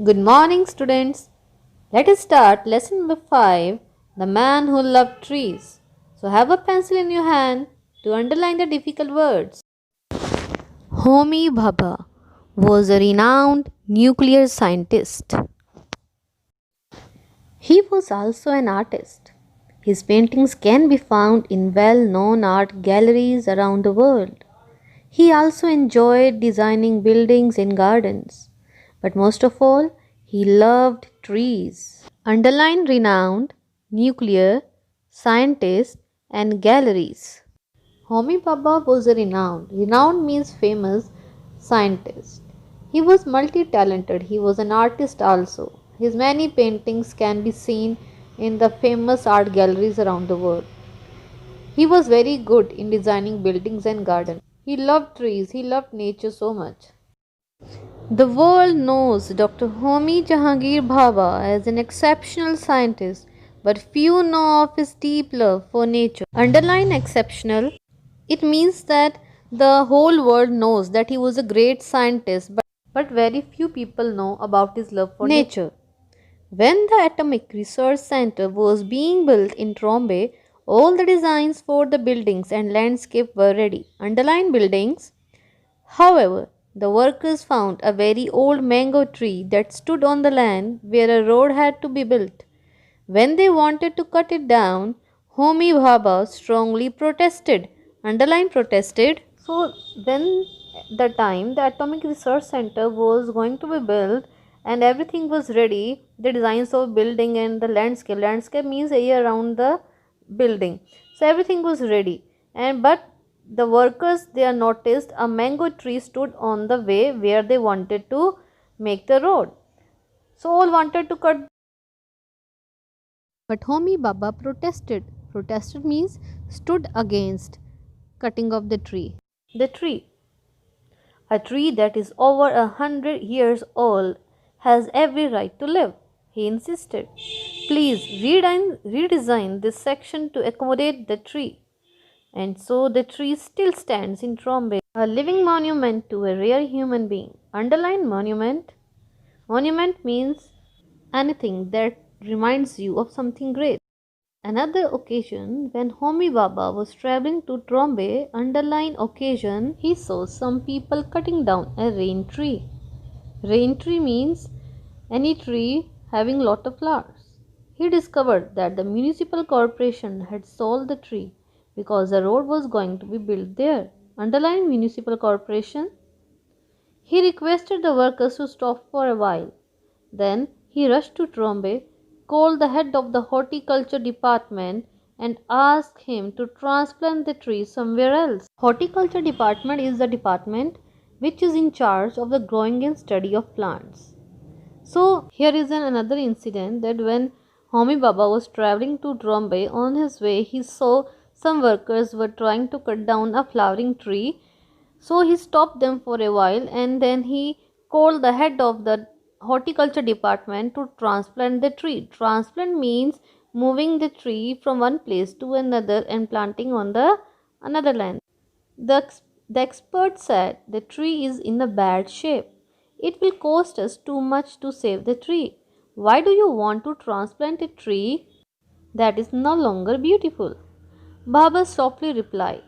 Good morning, students. Let us start lesson number 5, The Man Who Loved Trees. So, have a pencil in your hand to underline the difficult words. Homi Bhabha was a renowned nuclear scientist. He was also an artist. His paintings can be found in well known art galleries around the world. He also enjoyed designing buildings and gardens. But most of all, he loved trees. Underline renowned, nuclear, scientist, and galleries. Homi Bhabha was a renowned means famous, scientist. He was multi talented, he was an artist also. His many paintings can be seen in the famous art galleries around the world. He was very good in designing buildings and gardens. He loved trees, he loved nature so much. The world knows Dr. Homi Jahangir Bhabha as an exceptional scientist, but few know of his deep love for nature. Underline exceptional. It means that the whole world knows that he was a great scientist, but very few people know about his love for nature. When the Atomic Research Center was being built in Trombay, all the designs for the buildings and landscape were ready. Underline buildings. However, the workers found a very old mango tree that stood on the land where a road had to be built. When they wanted to cut it down, Homi Bhabha strongly protested. Underline protested. So, when the time the Atomic Research Center was going to be built and everything was ready, the designs of building and the landscape means area around the building. So everything was ready, and but the workers they noticed a mango tree stood on the way where they wanted to make the road. So all wanted to cut. But Homi Baba protested. Protested means stood against cutting of the tree. The tree, a tree that is over 100 years old, has every right to live. He insisted. Please redesign this section to accommodate the tree. And so the tree still stands in Trombay, a living monument to a rare human being. Underline monument. Monument means anything that reminds you of something great. Another occasion, when Homi Baba was traveling to Trombay, underline occasion, he saw some people cutting down a rain tree. Rain tree means any tree having lot of flowers. He discovered that the municipal corporation had sold the tree because the road was going to be built there. Underline municipal corporation. He requested the workers to stop for a while. Then he rushed to Trombay, called the head of the horticulture department, and asked him to transplant the tree somewhere else. Horticulture department is the department which is in charge of the growing and study of plants. So here is another incident that when Homi Baba was traveling to Trombay, on his way he saw some workers were trying to cut down a flowering tree. So he stopped them for a while and then he called the head of the horticulture department to transplant the tree. Transplant means moving the tree from one place to another and planting on the another land. The expert said the tree is in a bad shape. It will cost us too much to save the tree. Why do you want to transplant a tree that is no longer beautiful? Baba softly replied,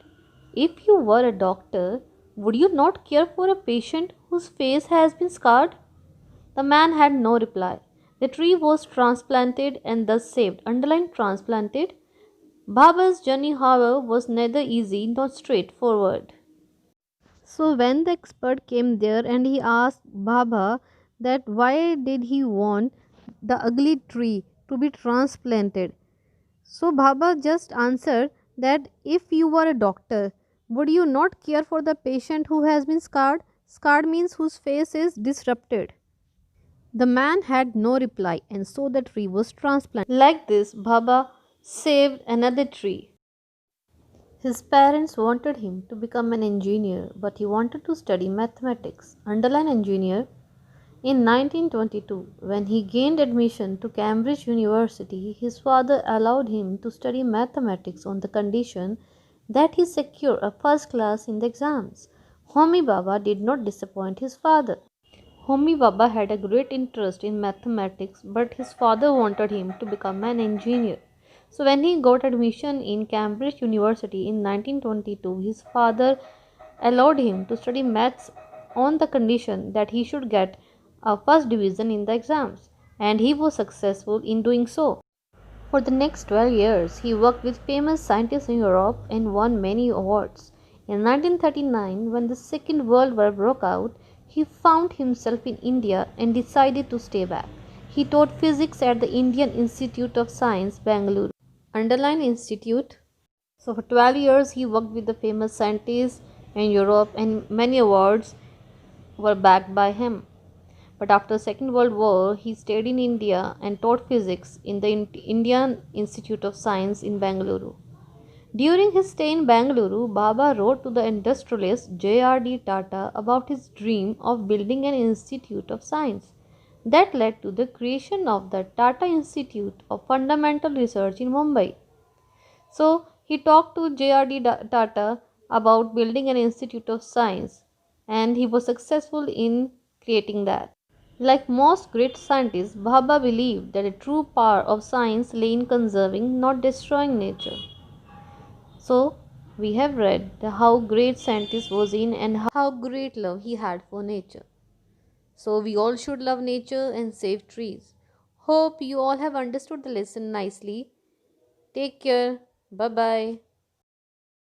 if you were a doctor, would you not care for a patient whose face has been scarred? The man had no reply. The tree was transplanted and thus saved. Underline transplanted. Baba's journey, however, was neither easy nor straightforward. So when the expert came there and he asked Bhabha that why did he want the ugly tree to be transplanted. So Bhabha just answered that if you were a doctor, would you not care for the patient who has been scarred? Scarred means whose face is disrupted. The man had no reply and so the tree was transplanted. Like this, Bhabha saved another tree. His parents wanted him to become an engineer, but he wanted to study mathematics. Underline engineer. In 1922, when he gained admission to Cambridge University, his father allowed him to study mathematics on the condition that he secure a first class in the exams. Homi Baba did not disappoint his father. Homi Bhabha had a great interest in mathematics, but his father wanted him to become an engineer. So, when he got admission in Cambridge University in 1922, his father allowed him to study maths on the condition that he should get a first division in the exams, and he was successful in doing so. For the next 12 years, he worked with famous scientists in Europe and won many awards. In 1939, when the Second World War broke out, he found himself in India and decided to stay back. He taught physics at the Indian Institute of Science, Bangalore. Underline Institute. So for 12 years, he worked with the famous scientists in Europe and many awards were backed by him. But after the Second World War, he stayed in India and taught physics in the Indian Institute of Science in Bangalore. During his stay in Bangalore, Bhabha wrote to the industrialist J.R.D. Tata about his dream of building an institute of science. That led to the creation of the Tata Institute of Fundamental Research in Mumbai. So he talked to J.R.D. Tata about building an institute of science, and he was successful in creating that. Like most great scientists, Bhabha believed that the true power of science lay in conserving, not destroying nature. So, we have read how great scientist was in and how great love he had for nature. So, we all should love nature and save trees. Hope you all have understood the lesson nicely. Take care. Bye bye.